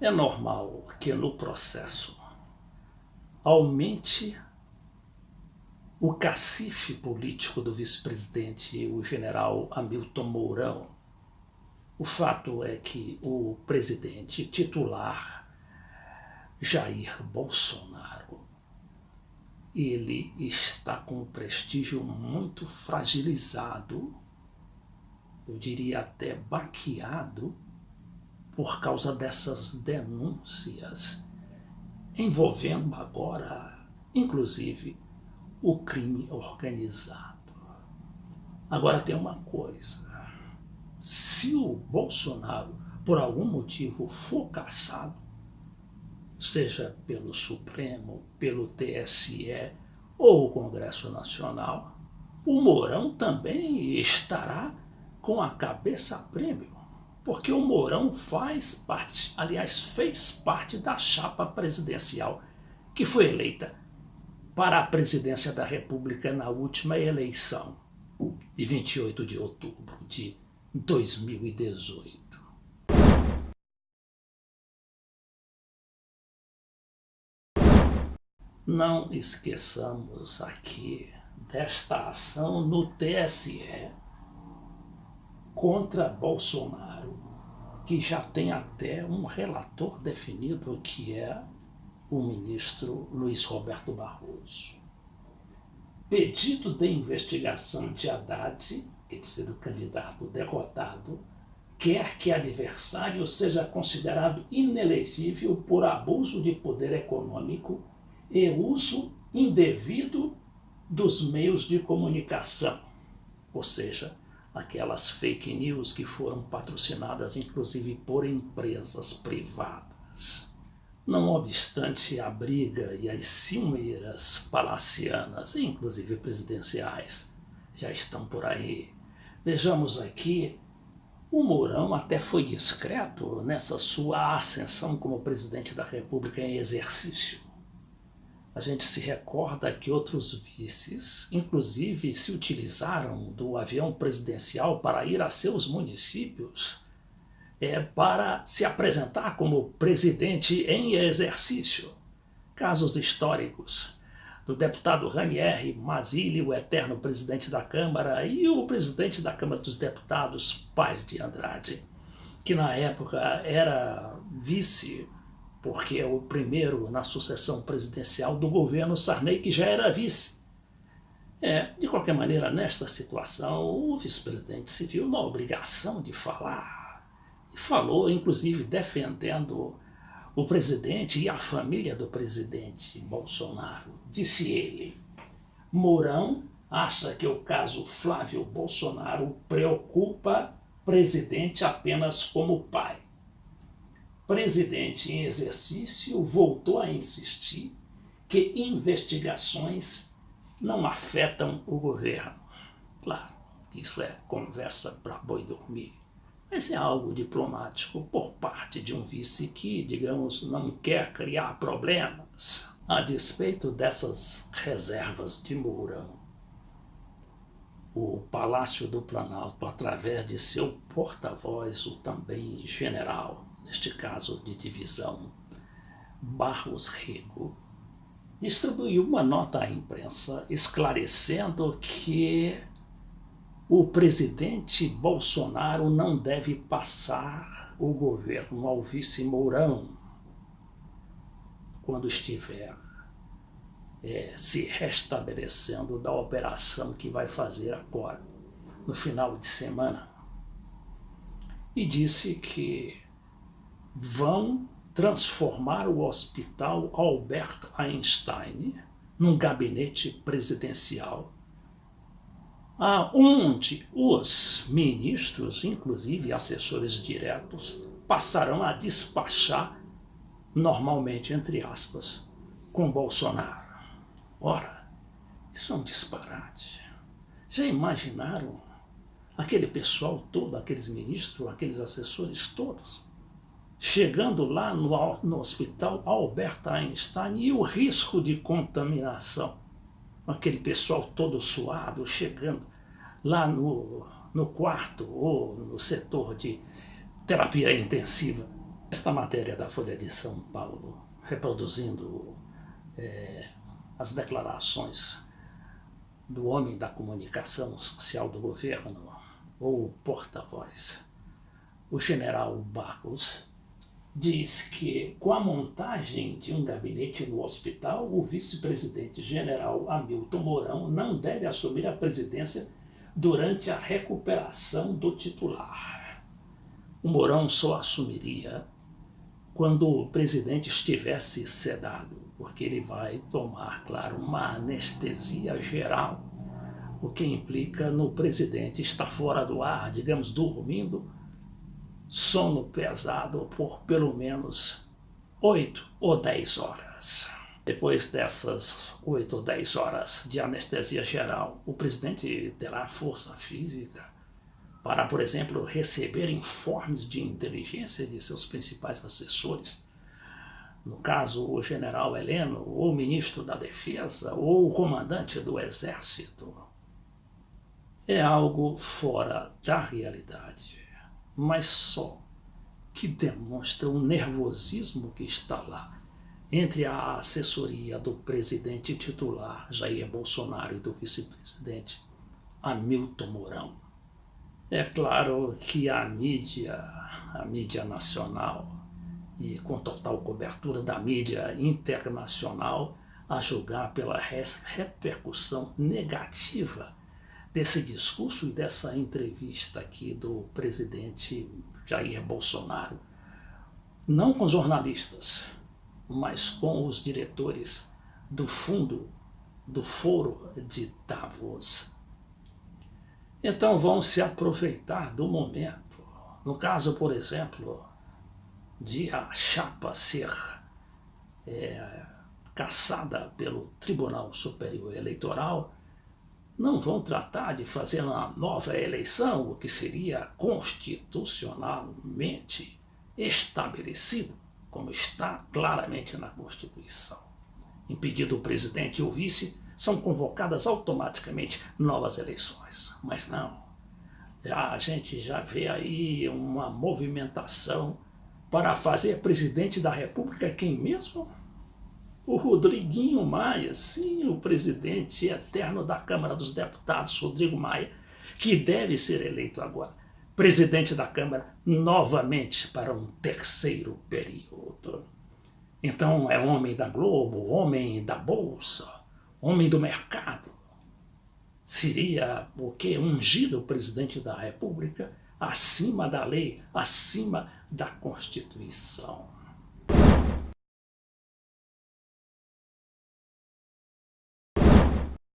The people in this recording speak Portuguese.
É normal que no processo aumente o cacife político do vice-presidente, o general Hamilton Mourão. O fato é que o presidente titular, Jair Bolsonaro, ele está com um prestígio muito fragilizado, eu diria até baqueado, por causa dessas denúncias, envolvendo agora, inclusive, o crime organizado. Agora tem uma coisa: se o Bolsonaro, por algum motivo, for cassado, seja pelo Supremo, pelo TSE ou o Congresso Nacional, o Mourão também estará com a cabeça a prêmio, porque o Mourão faz parte, aliás, fez parte da chapa presidencial que foi eleita para a presidência da República na última eleição, de 28 de outubro de 2018. Não esqueçamos aqui desta ação no TSE contra Bolsonaro, que já tem até um relator definido, que é o ministro Luiz Roberto Barroso. Pedido de investigação de Haddad, que tem sido candidato derrotado, quer que adversário seja considerado inelegível por abuso de poder econômico e uso indevido dos meios de comunicação, ou seja, aquelas fake news que foram patrocinadas inclusive por empresas privadas. Não obstante a briga e as ciumeiras palacianas, inclusive presidenciais, já estão por aí. Vejamos aqui, o Mourão até foi discreto nessa sua ascensão como presidente da República em exercício. A gente se recorda que outros vices, inclusive, se utilizaram do avião presidencial para ir a seus municípios, para se apresentar como presidente em exercício. Casos históricos do deputado Ranieri Mazzilli, o eterno presidente da Câmara, e o presidente da Câmara dos Deputados, Paz de Andrade, que na época era vice, porque é o primeiro na sucessão presidencial do governo Sarney, que já era vice. De qualquer maneira, nesta situação, o vice-presidente se viu na obrigação de falar. E falou, inclusive, defendendo o presidente e a família do presidente Bolsonaro. Disse ele: Mourão acha que o caso Flávio Bolsonaro preocupa presidente apenas como pai. Presidente em exercício voltou a insistir que investigações não afetam o governo. Claro, isso é conversa para boi dormir, mas é algo diplomático por parte de um vice que, digamos, não quer criar problemas. A despeito dessas reservas de Mourão, o Palácio do Planalto, através de seu porta-voz, o também general, neste caso de divisão, Barros Rego, distribuiu uma nota à imprensa esclarecendo que o presidente Bolsonaro não deve passar o governo ao vice Mourão quando estiver se restabelecendo da operação que vai fazer agora, no final de semana. E disse que vão transformar o Hospital Albert Einstein num gabinete presidencial, onde os ministros, inclusive assessores diretos, passarão a despachar normalmente, entre aspas, com Bolsonaro. Ora, isso é um disparate. Já imaginaram aquele pessoal todo, aqueles ministros, aqueles assessores todos, chegando lá no Hospital Albert Einstein e o risco de contaminação? Aquele pessoal todo suado, chegando lá no quarto ou no setor de terapia intensiva, Esta matéria da Folha de São Paulo, reproduzindo as declarações do homem da comunicação social do governo, ou porta-voz, o general Barros, diz que com a montagem de um gabinete no hospital, o vice-presidente general Hamilton Mourão não deve assumir a presidência durante a recuperação do titular. O Mourão só assumiria quando o presidente estivesse sedado, porque ele vai tomar, claro, uma anestesia geral, o que implica no presidente estar fora do ar, digamos, dormindo, sono pesado por pelo menos 8 ou 10 horas. Depois dessas 8 ou 10 horas de anestesia geral, o presidente terá força física para, por exemplo, receber informes de inteligência de seus principais assessores, no caso o general Heleno, ou o ministro da Defesa, ou o comandante do Exército. É algo fora da realidade, mas só que demonstra o nervosismo que está lá entre a assessoria do presidente titular Jair Bolsonaro e do vice-presidente Hamilton Mourão. É claro que a mídia nacional, e com total cobertura da mídia internacional, a julgar pela repercussão negativa desse discurso e dessa entrevista aqui do presidente Jair Bolsonaro, não com jornalistas, mas com os diretores do fundo do Foro de Davos. Então vão se aproveitar do momento. No caso, por exemplo, de a chapa ser cassada pelo Tribunal Superior Eleitoral, não vão tratar de fazer uma nova eleição, o que seria constitucionalmente estabelecido, como está claramente na Constituição. Impedido o presidente e o vice, são convocadas automaticamente novas eleições. Mas não, a gente já vê aí uma movimentação para fazer presidente da República quem mesmo? O Rodriguinho Maia, sim, o presidente eterno da Câmara dos Deputados, Rodrigo Maia, que deve ser eleito agora presidente da Câmara novamente para um terceiro período. Então é homem da Globo, homem da Bolsa, homem do mercado. Seria o quê? Ungido o presidente da República acima da lei, acima da Constituição.